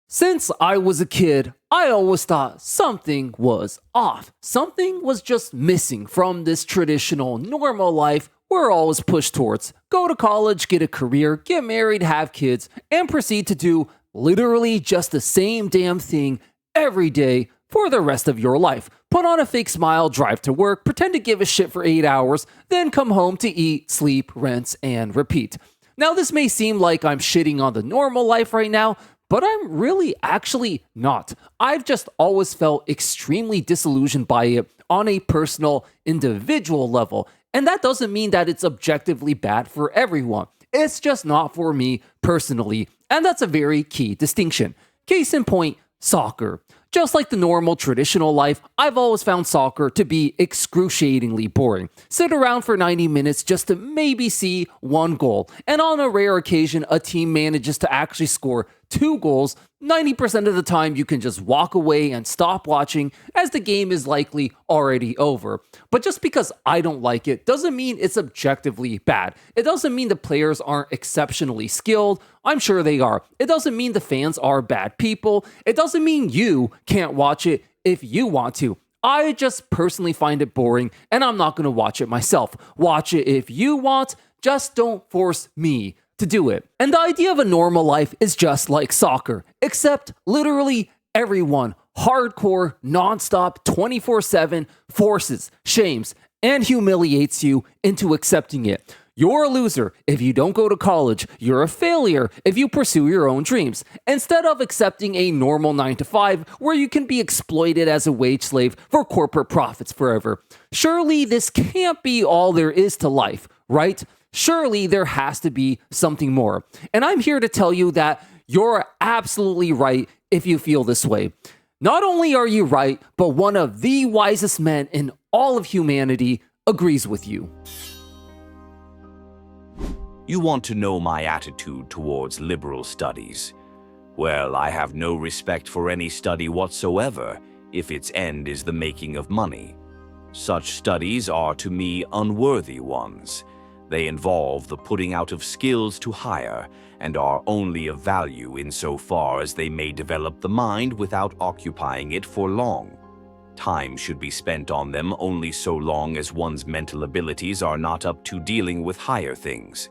Since I was a kid, I always thought something was off. Something was just missing from this traditional normal life we're always pushed towards. Go to college, get a career, get married, have kids, and proceed to do literally just the same damn thing every day for the rest of your life. Put on a fake smile, drive to work, pretend to give a shit for 8 hours, then come home to eat, sleep, rinse, and repeat. Now, this may seem like I'm shitting on the normal life right now, but I'm really actually not. I've just always felt extremely disillusioned by it on a personal, individual level. And that doesn't mean that it's objectively bad for everyone. It's just not for me personally. And that's a very key distinction. Case in point, soccer. Just like the normal traditional life, I've always found soccer to be excruciatingly boring. Sit around for 90 minutes just to maybe see one goal. And on a rare occasion, a team manages to actually score 2 goals. 90% of the time, you can just walk away and stop watching as the game is likely already over. But just because I don't like it doesn't mean it's objectively bad. It doesn't mean the players aren't exceptionally skilled. I'm sure they are. It doesn't mean the fans are bad people. It doesn't mean you can't watch it if you want to. I just personally find it boring, and I'm not going to watch it myself. Watch it if you want, just don't force me to do it. And the idea of a normal life is just like soccer, except literally everyone, hardcore, nonstop, 24/7, forces, shames, and humiliates you into accepting it. You're a loser if you don't go to college. You're a failure if you pursue your own dreams. Instead of accepting a normal 9 to 5 where you can be exploited as a wage slave for corporate profits forever. Surely this can't be all there is to life, right? Surely there has to be something more. And I'm here to tell you that you're absolutely right if you feel this way. Not only are you right, but one of the wisest men in all of humanity agrees with you. You want to know my attitude towards liberal studies? Well, I have no respect for any study whatsoever if its end is the making of money. Such studies are to me unworthy ones. They involve the putting out of skills to hire and are only of value insofar as they may develop the mind without occupying it for long. Time should be spent on them only so long as one's mental abilities are not up to dealing with higher things.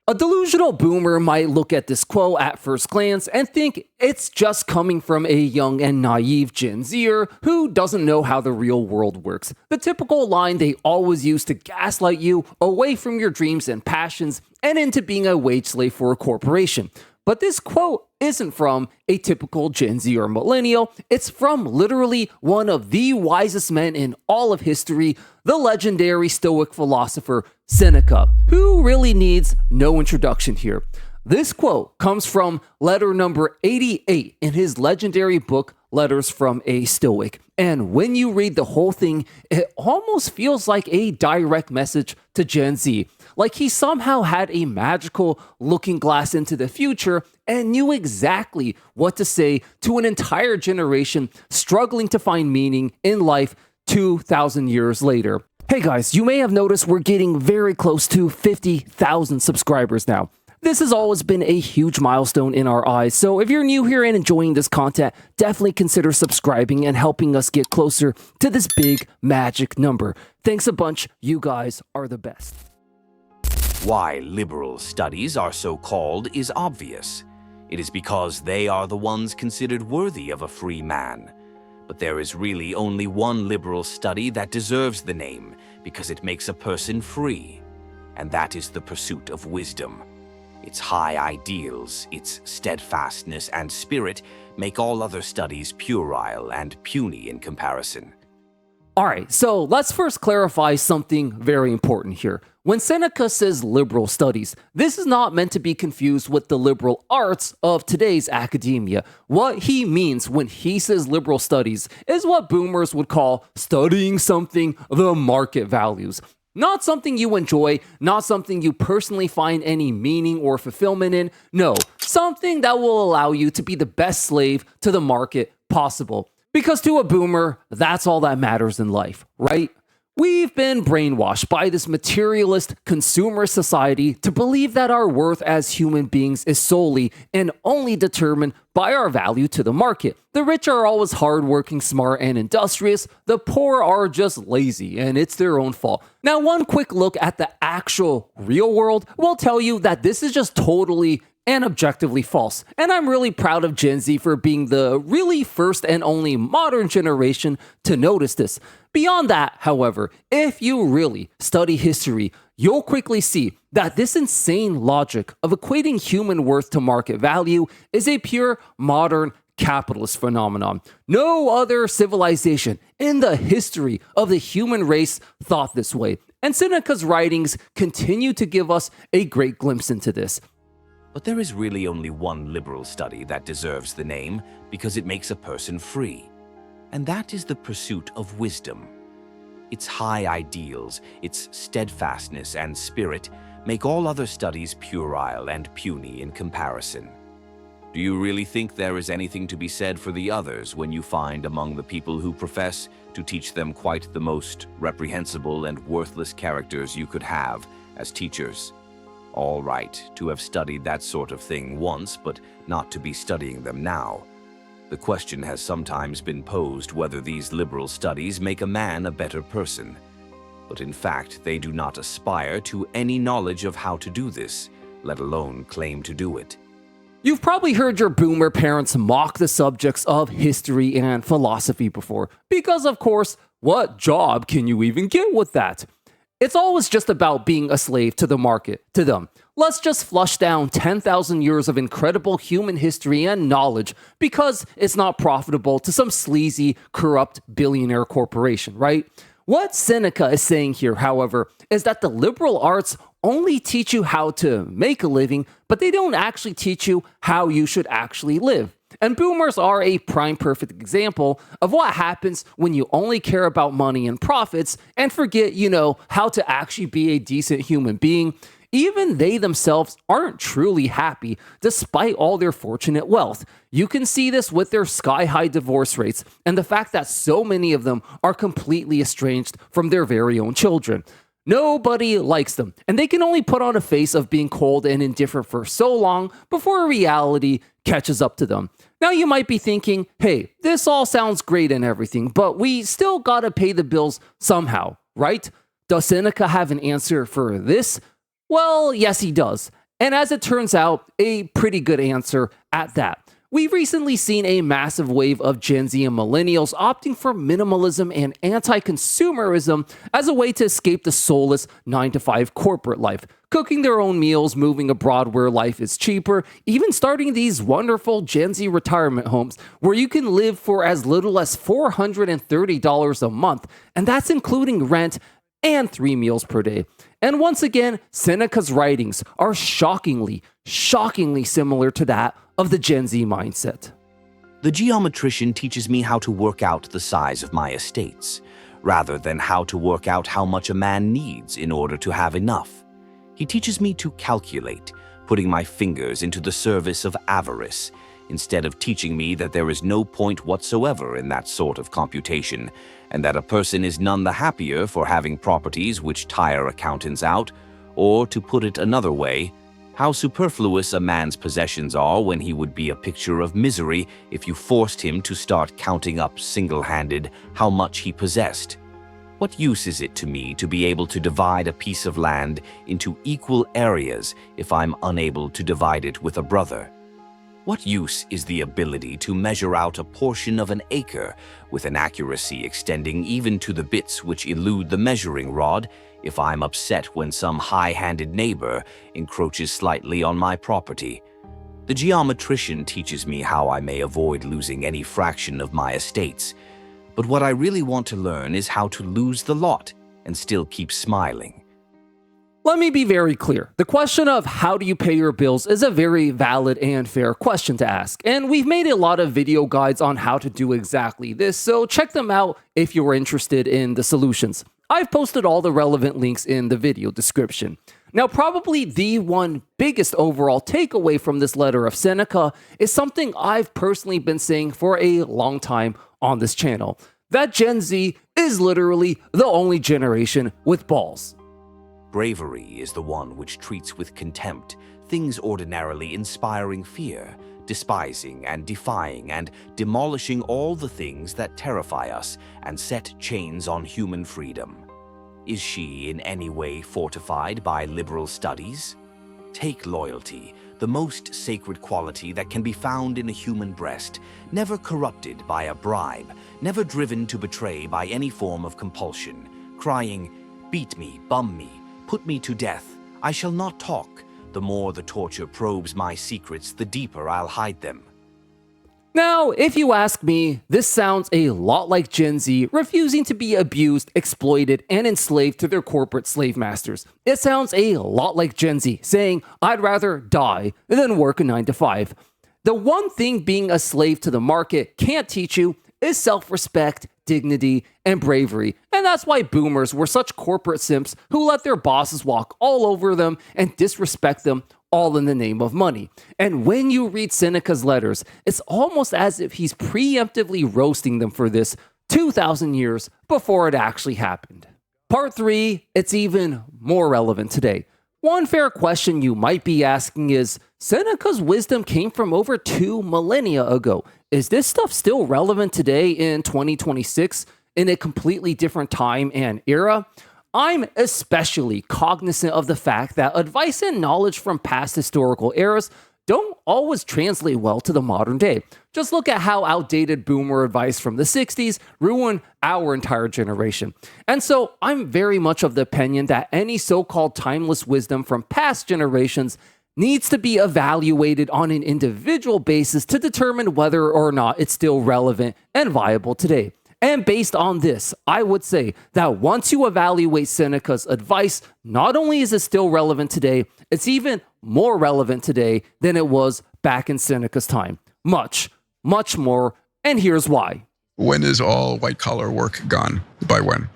A delusional boomer might look at this quote at first glance and think it's just coming from a young and naive Gen Zer who doesn't know how the real world works. The typical line they always use to gaslight you away from your dreams and passions and into being a wage slave for a corporation. But this quote isn't from a typical Gen Z or millennial. It's from literally one of the wisest men in all of history, the legendary Stoic philosopher Seneca, who really needs no introduction here. This quote comes from letter number 88 in his legendary book, Letters from a Stoic. And when you read the whole thing, it almost feels like a direct message to Gen Z. Like he somehow had a magical looking glass into the future and knew exactly what to say to an entire generation struggling to find meaning in life 2,000 years later. Hey guys, you may have noticed we're getting very close to 50,000 subscribers now. This has always been a huge milestone in our eyes, so if you're new here and enjoying this content, definitely consider subscribing and helping us get closer to this big magic number. Thanks a bunch, you guys are the best. Why liberal studies are so called is obvious. It is because they are the ones considered worthy of a free man. But there is really only one liberal study that deserves the name because it makes a person free, and that is the pursuit of wisdom. Its high ideals, its steadfastness and spirit make all other studies puerile and puny in comparison. Alright, so let's first clarify something very important here. When Seneca says liberal studies, this is not meant to be confused with the liberal arts of today's academia. What he means when he says liberal studies is what boomers would call studying something the market values. Not something you enjoy, not something you personally find any meaning or fulfillment in. No, something that will allow you to be the best slave to the market possible. Because to a boomer, that's all that matters in life, right? We've been brainwashed by this materialist consumer society to believe that our worth as human beings is solely and only determined by our value to the market. The rich are always hardworking, smart, and industrious. The poor are just lazy, and it's their own fault. Now, one quick look at the actual real world will tell you that this is just totally and objectively false. And I'm really proud of Gen Z for being the really first and only modern generation to notice this. Beyond that, however, if you really study history, you'll quickly see that this insane logic of equating human worth to market value is a pure modern capitalist phenomenon. No other civilization in the history of the human race thought this way. And Seneca's writings continue to give us a great glimpse into this. But there is really only one liberal study that deserves the name because it makes a person free, and that is the pursuit of wisdom. Its high ideals, its steadfastness and spirit make all other studies puerile and puny in comparison. Do you really think there is anything to be said for the others when you find among the people who profess to teach them quite the most reprehensible and worthless characters you could have as teachers? All right, to have studied that sort of thing once, but not to be studying them now. The question has sometimes been posed whether these liberal studies make a man a better person. But in fact, they do not aspire to any knowledge of how to do this, let alone claim to do it. You've probably heard your boomer parents mock the subjects of history and philosophy before, because of course, what job can you even get with that? It's always just about being a slave to the market, to them. Let's just flush down 10,000 years of incredible human history and knowledge because it's not profitable to some sleazy, corrupt billionaire corporation, right? What Seneca is saying here, however, is that the liberal arts only teach you how to make a living, but they don't actually teach you how you should actually live. And boomers are a prime perfect example of what happens when you only care about money and profits and forget, how to actually be a decent human being. Even they themselves aren't truly happy despite all their fortunate wealth. You can see this with their sky-high divorce rates and the fact that so many of them are completely estranged from their very own children. Nobody likes them, and they can only put on a face of being cold and indifferent for so long before reality catches up to them. Now you might be thinking, hey, this all sounds great and everything, but we still gotta pay the bills somehow, right? Does Seneca have an answer for this? Well, yes, he does. And as it turns out, a pretty good answer at that. We've recently seen a massive wave of Gen Z and Millennials opting for minimalism and anti-consumerism as a way to escape the soulless 9-to-5 corporate life, cooking their own meals, moving abroad where life is cheaper, even starting these wonderful Gen Z retirement homes where you can live for as little as $430 a month, and that's including rent and 3 meals per day. And once again, Seneca's writings are shockingly similar to that of the Gen Z mindset. The geometrician teaches me how to work out the size of my estates, rather than how to work out how much a man needs in order to have enough. He teaches me to calculate, putting my fingers into the service of avarice, instead of teaching me that there is no point whatsoever in that sort of computation, and that a person is none the happier for having properties which tire accountants out, or, to put it another way, how superfluous a man's possessions are when he would be a picture of misery if you forced him to start counting up single-handed how much he possessed. What use is it to me to be able to divide a piece of land into equal areas if I'm unable to divide it with a brother? What use is the ability to measure out a portion of an acre with an accuracy extending even to the bits which elude the measuring rod if I'm upset when some high-handed neighbor encroaches slightly on my property? The geometrician teaches me how I may avoid losing any fraction of my estates, but what I really want to learn is how to lose the lot and still keep smiling. Let me be very clear. The question of how do you pay your bills is a very valid and fair question to ask, and we've made a lot of video guides on how to do exactly this, so check them out if you're interested in the solutions. I've posted all the relevant links in the video description. Now, probably the one biggest overall takeaway from this letter of Seneca is something I've personally been saying for a long time on this channel. That Gen Z is literally the only generation with balls. Bravery is the one which treats with contempt things ordinarily inspiring fear, despising and defying and demolishing all the things that terrify us and set chains on human freedom. Is she in any way fortified by liberal studies? Take loyalty, the most sacred quality that can be found in a human breast, never corrupted by a bribe, never driven to betray by any form of compulsion, crying, "Beat me, bum me, put me to death, I shall not talk. The more the torture probes my secrets, the deeper I'll hide them." Now, if you ask me, this sounds a lot like Gen Z refusing to be abused, exploited, and enslaved to their corporate slave masters. It sounds a lot like Gen Z saying, "I'd rather die than work a 9 to 5. The one thing being a slave to the market can't teach you is self-respect, dignity, and bravery. And that's why boomers were such corporate simps who let their bosses walk all over them and disrespect them, all in the name of money. And when you read Seneca's letters, it's almost as if he's preemptively roasting them for this 2,000 years before it actually happened. Part 3, it's even more relevant today. One fair question you might be asking is, Seneca's wisdom came from over 2 millennia ago. Is this stuff still relevant today in 2026 in a completely different time and era? I'm especially cognizant of the fact that advice and knowledge from past historical eras don't always translate well to the modern day. Just look at how outdated boomer advice from the 60s ruined our entire generation. And so I'm very much of the opinion that any so-called timeless wisdom from past generations needs to be evaluated on an individual basis to determine whether or not it's still relevant and viable today. And based on this, I would say that once you evaluate Seneca's advice, not only is it still relevant today, it's even more relevant today than it was back in Seneca's time. Much, much more, and here's why. When is all white-collar work gone? By when?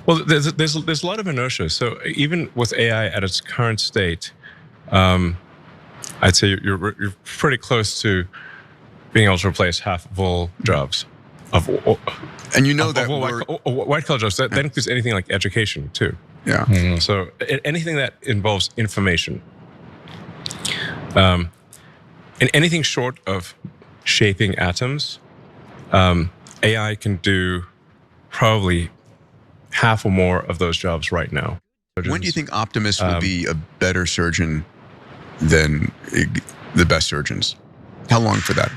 Well, there's a lot of inertia. So even with AI at its current state, I'd say you're pretty close to being able to replace half of all jobs. And you know that white-collar jobs, that includes anything like education, too. Yeah. Mm-hmm. So anything that involves information. And anything short of shaping atoms, AI can do probably half or more of those jobs right now. When do you think optimists will be a better surgeon than the best surgeons? How long for that?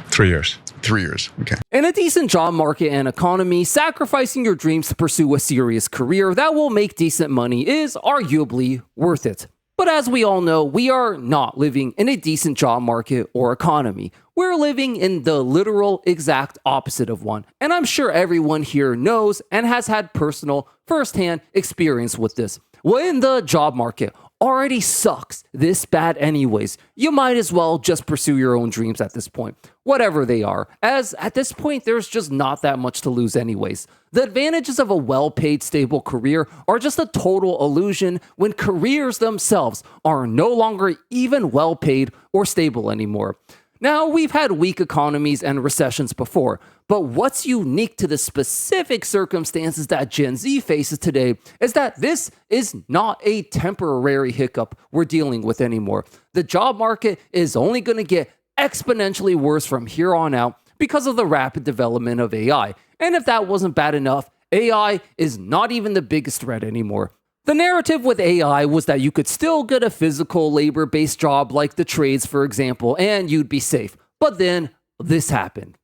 3 years. 3 years, okay. In a decent job market and economy, sacrificing your dreams to pursue a serious career that will make decent money is arguably worth it. But as we all know, we are not living in a decent job market or economy. We're living in the literal exact opposite of one. And I'm sure everyone here knows and has had personal, firsthand experience with this. When the job market already sucks this bad anyways, you might as well just pursue your own dreams at this point, whatever they are, as at this point there's just not that much to lose anyways. The advantages of a well-paid, stable career are just a total illusion when careers themselves are no longer even well-paid or stable anymore. Now, we've had weak economies and recessions before, but what's unique to the specific circumstances that Gen Z faces today is that this is not a temporary hiccup we're dealing with anymore. The job market is only going to get exponentially worse from here on out because of the rapid development of AI. And if that wasn't bad enough, AI is not even the biggest threat anymore. The narrative with AI was that you could still get a physical labor-based job like the trades, for example, and you'd be safe. But then this happened.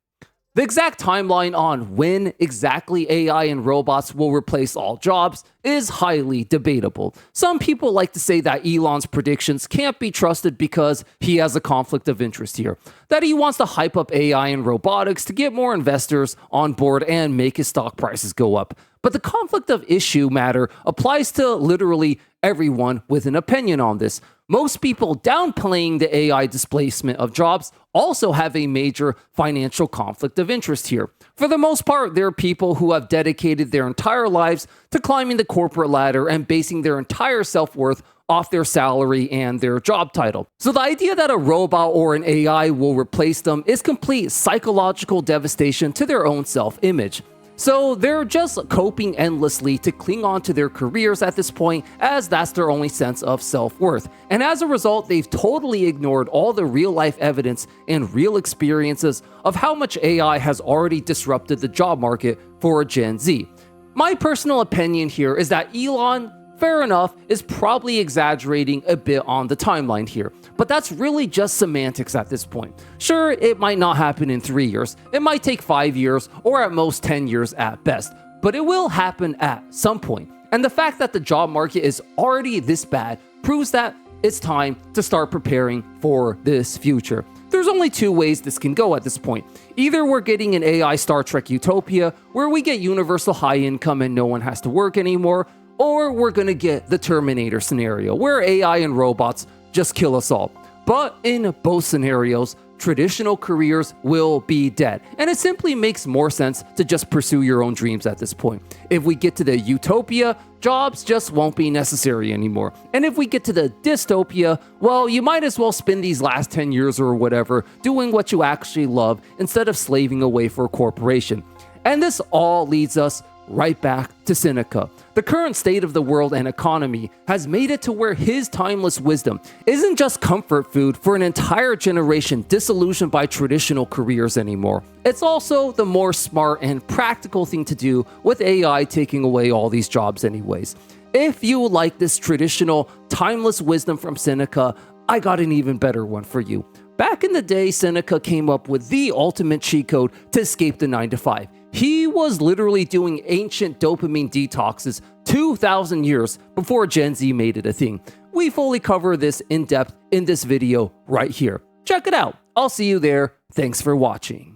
The exact timeline on when exactly AI and robots will replace all jobs is highly debatable. Some people like to say that Elon's predictions can't be trusted because he has a conflict of interest here, that he wants to hype up AI and robotics to get more investors on board and make his stock prices go up. But the conflict of issue matter applies to literally everyone with an opinion on this. Most people downplaying the AI displacement of jobs also have a major financial conflict of interest here. For the most part, there are people who have dedicated their entire lives to climbing the corporate ladder and basing their entire self-worth off their salary and their job title. So the idea that a robot or an AI will replace them is complete psychological devastation to their own self-image. So they're just coping endlessly to cling on to their careers at this point, as that's their only sense of self-worth. And as a result, they've totally ignored all the real-life evidence and real experiences of how much AI has already disrupted the job market for Gen Z. My personal opinion here is that Elon, fair enough, is probably exaggerating a bit on the timeline here, but that's really just semantics at this point. Sure, it might not happen in 3 years, it might take 5 years, or at most 10 years at best, but it will happen at some point. And the fact that the job market is already this bad proves that it's time to start preparing for this future. There's only two ways this can go at this point. Either we're getting an AI Star Trek utopia, where we get universal high income and no one has to work anymore, or we're gonna get the Terminator scenario, where AI and robots just kill us all. But in both scenarios, traditional careers will be dead, and it simply makes more sense to just pursue your own dreams at this point. If we get to the utopia, jobs just won't be necessary anymore. And if we get to the dystopia, well, you might as well spend these last 10 years or whatever doing what you actually love instead of slaving away for a corporation. And this all leads us right back to Seneca. The current state of the world and economy has made it to where his timeless wisdom isn't just comfort food for an entire generation disillusioned by traditional careers anymore. It's also the more smart and practical thing to do with AI taking away all these jobs anyways. If you like this traditional, timeless wisdom from Seneca, I got an even better one for you. Back in the day, Seneca came up with the ultimate cheat code to escape the 9-to-5. He was literally doing ancient dopamine detoxes 2,000 years before Gen Z made it a thing. We fully cover this in depth in this video right here. Check it out. I'll see you there. Thanks for watching.